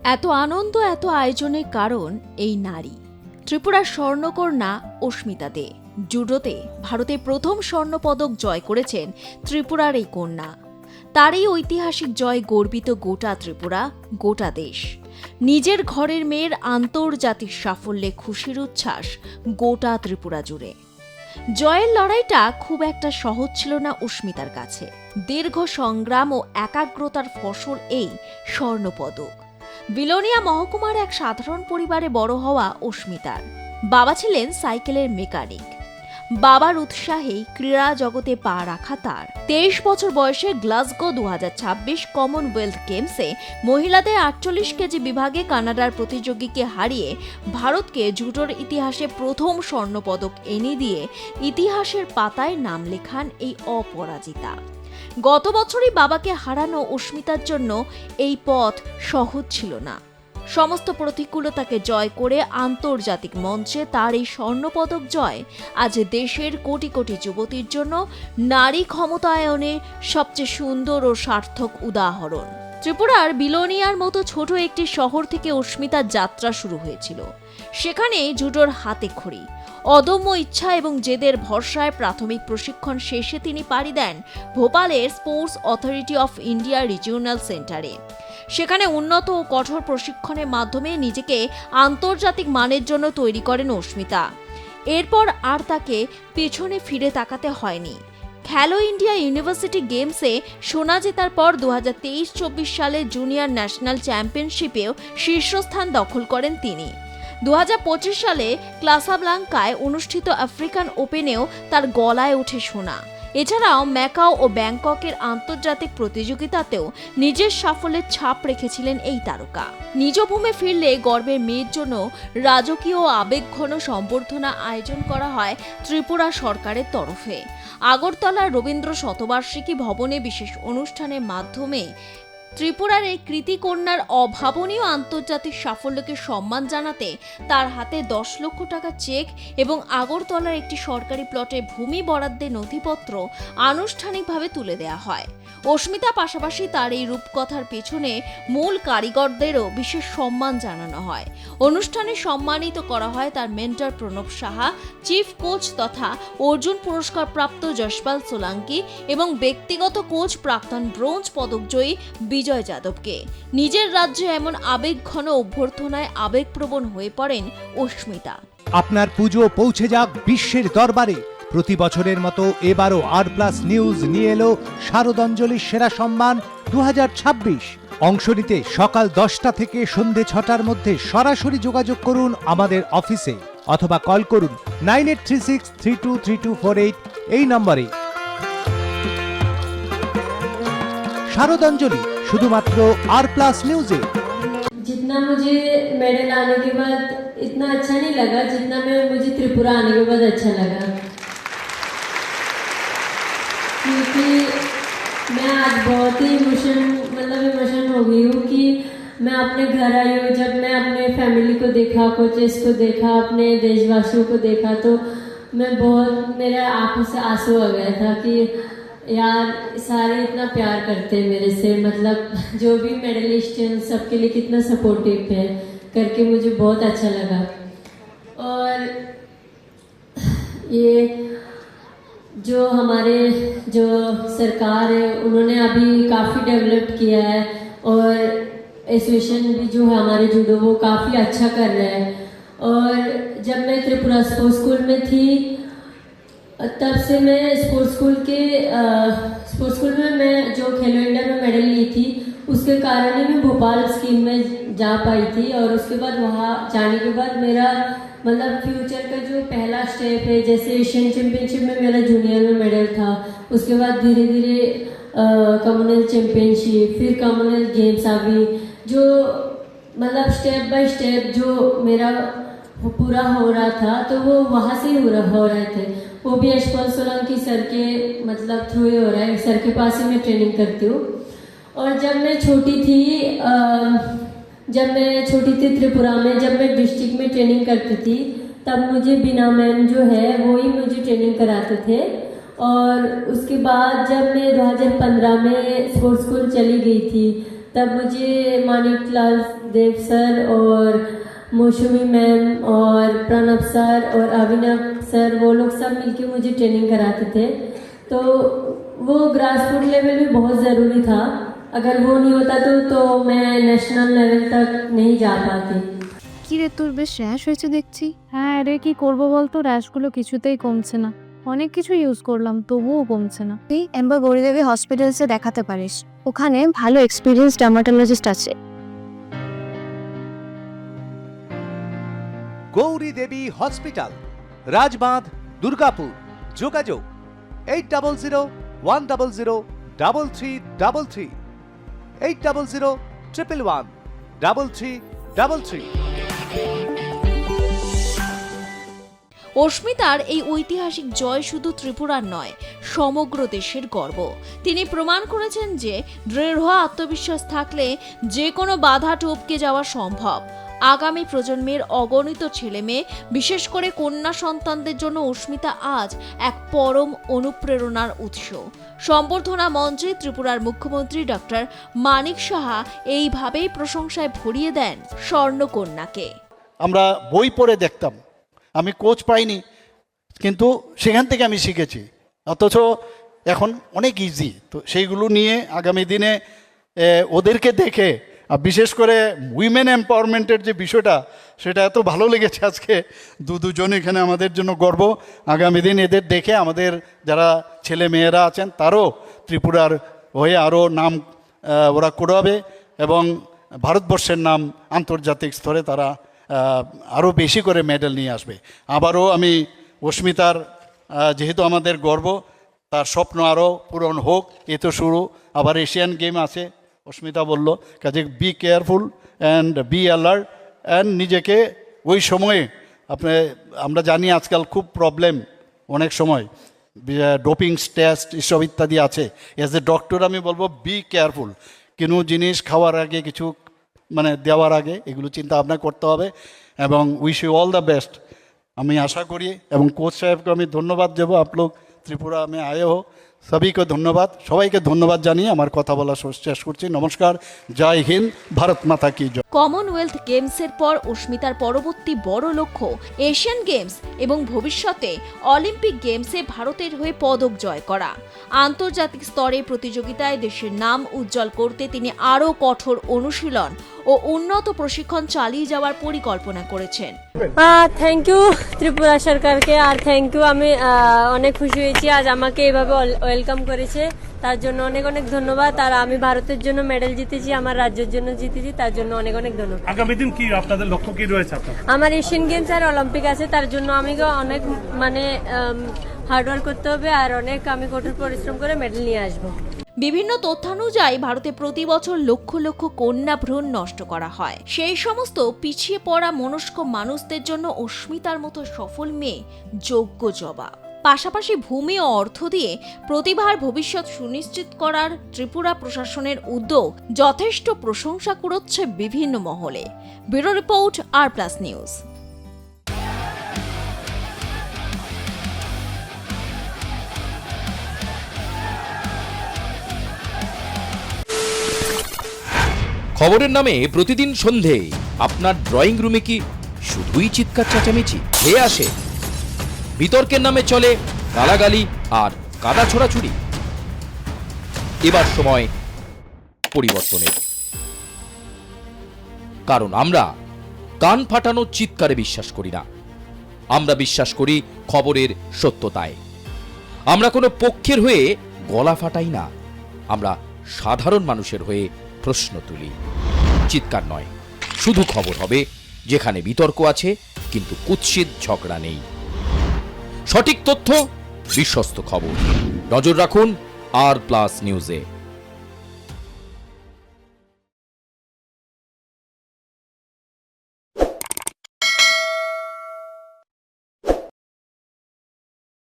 এত আনন্দ, এত আয়োজনের কারণ এই নারী। ত্রিপুরার স্বর্ণকন্যা অস্মিতা দে। জুডোতে ভারতে প্রথম স্বর্ণপদক জয় করেছেন ত্রিপুরার এই কন্যা। তার এই ঐতিহাসিক জয় গর্বিত গোটা ত্রিপুরা, গোটা দেশ। নিজের ঘরের মেয়ের আন্তর্জাতিক সাফল্যে খুশির উচ্ছ্বাস গোটা ত্রিপুরা জুড়ে। জয়ের লড়াইটা খুব একটা সহজ ছিল না অস্মিতার কাছে। দীর্ঘ সংগ্রাম ও একাগ্রতার ফসল এই স্বর্ণপদক। বিলোনিয়া মহকুমার এক সাধারণ পরিবারে বড় হওয়া অস্মিতার। বাবা ছিলেন সাইকেলের মেকানিক। বাবার উৎসাহেই ক্রীড়া জগতে পা রাখা তার। 23 বছর বয়সে গ্লাসগো 2026 কমনওয়েলথ গেমসে মহিলাদের 48 কেজি বিভাগে কানাডার প্রতিযোগীকে হারিয়ে ভারতকে জুডোর ইতিহাসে প্রথম স্বর্ণপদক এনে দিয়ে ইতিহাসের পাতায় নাম লেখান এই অপরাজিতা। গত বছরই বাবাকে হারানো অস্মিতার জন্য এই পথ সহজ ছিল না। সমস্ত প্রতিকূলতাকে জয় করে আন্তর্জাতিক মঞ্চে তার এই স্বর্ণপদক জয় আজ দেশের কোটি কোটি যুবতীর জন্য নারী ক্ষমতায়নের সবচেয়ে সুন্দর ও সার্থক উদাহরণ। ত্রিপুরার বিলোনিয়ার মতো ছোট একটি শহর থেকে অস্মিতার যাত্রা শুরু হয়েছিল। সেখানে জুডোর হাতে খড়ি, অদম্য ইচ্ছা এবং জেদের ভরসায় প্রাথমিক প্রশিক্ষণ শেষে তিনি পাড়ি দেন ভোপালের sports authority of India regional সেন্টারে। সেখানে উন্নত ও কঠোর প্রশিক্ষণের মাধ্যমে নিজেকে আন্তর্জাতিক মানের জন্য তৈরি করেন অস্মিতা। এরপর আর তাকে পেছনে ফিরে তাকাতে হয়নি। খেলো ইন্ডিয়া ইউনিভার্সিটি গেমসে সোনা জেতার পর 2023-24 সালে জুনিয়র ন্যাশনাল চ্যাম্পিয়নশিপেও শীর্ষস্থান দখল করেন তিনি। 2025 সালে ক্লাসাব্লাঙ্কায় অনুষ্ঠিত আফ্রিকান ওপেনেও তার গলায় ওঠে সোনা। এছাড়াও ম্যাকাও ও ব্যাংককের আন্তর্জাতিক প্রতিযোগিতাতেও নিজের সাফল্যের ছাপ রেখেছিলেন এই তারকা। নিজ ভূমে ফিরলে গর্বের মেয়ের জন্য রাজকীয় ও আবেগঘন সম্বর্ধনা আয়োজন করা হয় ত্রিপুরা সরকারের তরফে। আগরতলার রবীন্দ্র শতবার্ষিকী ভবনে বিশেষ অনুষ্ঠানের মাধ্যমে ত্রিপুরার এই কৃতি কন্যার অভাবনীয় আন্তর্জাতিক সাফল্যকে সম্মান জানাতে তার হাতে 10 লক্ষ টাকা চেক এবং আগরতলার একটি সরকারি প্লটে ভূমি বরাদ্দের নথিপত্র আনুষ্ঠানিকভাবে তুলে দেওয়া হয়। অস্মিতা পাশাপাশি তার এই রূপকথার পেছনে মূল কারিগরদেরও বিশেষ সম্মান জানানো হয়। অনুষ্ঠানে সম্মানিত করা হয় তার mentor Pranab Saha, chief coach তথা অর্জুন পুরস্কার প্রাপ্ত যশপাল সোলাঙ্কি এবং ব্যক্তিগত কোচ প্রাক্তন ব্রোঞ্জ পদকজয়ী বিজয় যাদবকে। নিজের রাজ্যে এমন আবেগঘন অভ্যর্থনায় আবেগপ্রবণ হয়ে পড়েন অস্মিতা। আপনার পুজো পৌঁছে যাক বিশ্বের দরবারে। প্রতি বছরের মতো এবারও আর+ নিউজ নিয়ে এলো শারদাঞ্জলির সেরা সম্মান 2026। অংশ নিতে সকাল 10টা থেকে সন্ধে 6টার মধ্যে সরাসরি যোগাযোগ করুন আমাদের অফিসে অথবা কল করুন 9836323248 এই নম্বরে। শারদাঞ্জলি শুধুমাত্র আর+ নিউজে। जितना मुझे मेडल आने के बाद इतना अच्छा नहीं लगा जितना मुझे त्रिपुरा आने के बाद अच्छा लगा, क्योंकि मैं आज बहुत ही इमोशन हो गई हूँ कि मैं अपने घर आई हूँ। जब मैं अपने फैमिली को देखा, कोचेस को देखा, अपने देशवासियों को देखा तो मेरे आंखों से आंसू आ गया था कि यार सारे इतना प्यार करते हैं मेरे से, मतलब जो भी मेडलिस्ट हैं सबके लिए कितना सपोर्टिव है करके मुझे बहुत अच्छा लगा। और ये जो हमारे जो सरकार है उन्होंने अभी काफ़ी डेवलप किया है और एसोसिएशन भी जो है हमारे जूडो वो काफ़ी अच्छा कर रहा है। और जब मैं त्रिपुरा स्पोर्ट्स स्कूल में थी तब से मैं स्पोर्ट्स स्कूल में मैं जो खेलो इंडिया में मेडल ली थी उसके कारण ही मैं भोपाल स्कीम में जा पाई थी। और उसके बाद वहाँ जाने के बाद मेरा मतलब फ्यूचर का जो पहला स्टेप है, जैसे एशियन चैम्पियनशिप में मेरा जूनियर में मेडल था, उसके बाद धीरे धीरे कॉमनवेल्थ चैम्पियनशिप, फिर कॉमनवेल्थ गेम्स आ गई, जो मतलब स्टेप बाय स्टेप जो मेरा पूरा हो रहा था तो वो वहाँ से ही हो रहे थे। वो भी यशपाल सोलंकी सर के मतलब थ्रू ही हो रहा है, सर के पास ही मैं ट्रेनिंग करती हूँ। और जब मैं छोटी थी त्रिपुरा में, जब मैं डिस्ट्रिक्ट में ट्रेनिंग करती थी तब मुझे बीना मैम जो है वो ही मुझे ट्रेनिंग कराते थे। और उसके बाद जब मैं 2015 में स्पोर्ट्स स्कूल चली गई थी तब मुझे मानिक लाल देव सर और मौसमी मैम और प्रणब सर और अभिनव सर वो लोग सब मिलके मुझे ट्रेनिंग कराते थे। तो वो ग्रासरूट लेवल भी बहुत ज़रूरी था, अगर वो नहीं होता तो मैं नेशनल लेवल तक नहीं जा पाती। কি রে, তোর বেশ র্যাশ হয়েছে দেখছি। হ্যাঁ রে, কি করবো বলতো, র্যাশগুলো কিছুতেই কমছে না। অনেক কিছু ইউজ করলাম তবুও কমছে না। তুই এম্বার গৌরীদেবী হসপিটালসে দেখাতে পারিস, ওখানে ভালো এক্সপিরিয়েন্স ডার্মাটোলজিস্ট আছে। গৌরী দেবী হসপিটাল, রাজবাঁধ, দুর্গাপুর। যোগাযোগ 8001003333, 8001113333। অস্মিতার এই ঐতিহাসিক জয় শুধু ত্রিপুরার নয়, সমগ্র দেশের গর্ব। তিনি প্রমাণ করেছেন যে দৃঢ় আত্মবিশ্বাস থাকলে যে কোনো বাধা টপকে যাওয়া সম্ভব। আগামী প্রজন্মের অগণিত ছেলেমেয়ে, বিশেষ করে কন্যা সন্তানদের জন্য অস্মিতা আজ এক পরম অনুপ্রেরণার উৎস। সম্বর্ধনা মঞ্চে ত্রিপুরার মুখ্যমন্ত্রী ডক্টর মানিক সাহা এইভাবেই প্রশংসায় ভরিয়ে দেন স্বর্ণকন্যাকে। আমরা বই পড়ে দেখতাম, আমি কোচ পাইনি, কিন্তু সেখান থেকে আমি শিখেছি, অথচ এখন অনেক ইজি। তো সেইগুলো নিয়ে আগামী দিনে ওদেরকে দেখে, আর বিশেষ করে উইমেন এম্পাওয়ারমেন্টের যে বিষয়টা, সেটা এত ভালো লেগেছে আজকে। দুজন এখানে আমাদের জন্য গর্ব। আগামী দিন এদের দেখে আমাদের যারা ছেলে মেয়েরা আছেন তারও ত্রিপুরার হয়ে আরও নাম ওরা করাবে এবং ভারতবর্ষের নাম আন্তর্জাতিক স্তরে তারা আরও বেশি করে মেডেল নিয়ে আসবে। আবারও আমি অস্মিতার, যেহেতু আমাদের গর্ব, তার স্বপ্ন আরও পূরণ হোক। এ তো শুরু, আবার এশিয়ান গেম আছে অস্মিতা বলল, কাজে be careful and be alert and নিজেকে ওই সময়ে আমরা জানি আজকাল খুব প্রবলেম, অনেক সময় ডোপিং টেস্ট এসব ইত্যাদি আছে। অ্যাজ এ ডক্টর আমি বলবো বি কেয়ারফুল, কোনো জিনিস খাওয়ার আগে, কিছু দেওয়ার আগে এগুলো চিন্তা ভাবনা করতে হবে। এবং wish you all the best. আমি আশা করি, এবং কোচ সাহেবকে আমি ধন্যবাদ দেবো, आप लोग ত্রিপুরা में आए हो, सभी को ধন্যবাদ। সবাইকে ধন্যবাদ জানিয়ে আমার কথা বলা শেষ করছি। নমস্কার, জয় হিন্দ, ভারত মাতা কি জয়। কমনওয়েলথ গেমসের পর অস্মিতার পরবর্তী বড় লক্ষ্য এশিয়ান গেমস এবং ভবিষ্যতে অলিম্পিক গেমসে ভারতের হয়ে পদক জয় করা। আন্তর্জাতিক স্তরে প্রতিযোগিতায় দেশের নাম উজ্জ্বল করতে তিনি আরও কঠোর অনুশীলন ও উন্নত প্রশিক্ষণ চালিয়ে যাওয়ার পরিকল্পনা করেছেন। থ্যাংক ইউ ত্রিপুরা সরকারকে, আর থ্যাংক ইউ, আমি অনেক খুশি হয়েছি আজ আমাকে এইভাবে ওয়েলকাম করেছে, তার জন্য অনেক অনেক ধন্যবাদ। আর আমি ভারতের জন্য মেডেল জিতেছি, আমার রাজ্যের জন্য জিতেছি, তার জন্য অনেক অনেক ধন্যবাদ। আগামী দিন কি আপনাদের লক্ষ্য কি রয়েছে? আমার এশিয়ান গেমস আর অলিম্পিক আছে, তার জন্য আমি অনেক হার্ডওয়ার্ক করতে হবে, আর অনেক আমি কঠোর পরিশ্রম করে মেডেল নিয়ে আসবো। বিভিন্ন তথ্যানুযায়ী ভারতে প্রতি বছর লক্ষ লক্ষ কন্যা ভ্রূণ নষ্ট করা হয়। সেই সমস্ত পিছিয়ে পড়া মনস্ক মানুষদের জন্য অস্মিতার মতো সফল মেয়ে যোগ্য জবাব। পাশাপাশি ভূমি ও অর্থ দিয়ে প্রতিভার ভবিষ্যৎ সুনিশ্চিত করার ত্রিপুরা প্রশাসনের উদ্যোগ যথেষ্ট প্রশংসা কুড়োচ্ছে বিভিন্ন মহলে। ব্যুরো রিপোর্ট, আর+ নিউজ। খবরের নামে প্রতিদিন সন্ধে আপনার ড্রয়িং রুমে কি শুধুই চিৎকার চেঁচামেচি ধেয়ে আসে? বিতর্কের নামে চলে গালাগালি আর কাদা ছোড়াছুড়ি। এবার সময় পরিবর্তনের, কারণ আমরা কান ফাটানো চিৎকারে বিশ্বাস করি না। আমরা বিশ্বাস করি খবরের সত্যতায়। আমরা কোনো পক্ষের হয়ে গলা ফাটাই না, আমরা সাধারণ মানুষের হয়ে প্রশ্ন তুলি। চিৎকার নয়, শুধু খবর হবে যেখানে বিতর্ক আছে কিন্তু কুৎসিত ঝগড়া নেই। সঠিক তথ্য, বিশ্বস্ত খবর। নজর রাখুন আর+ নিউজে।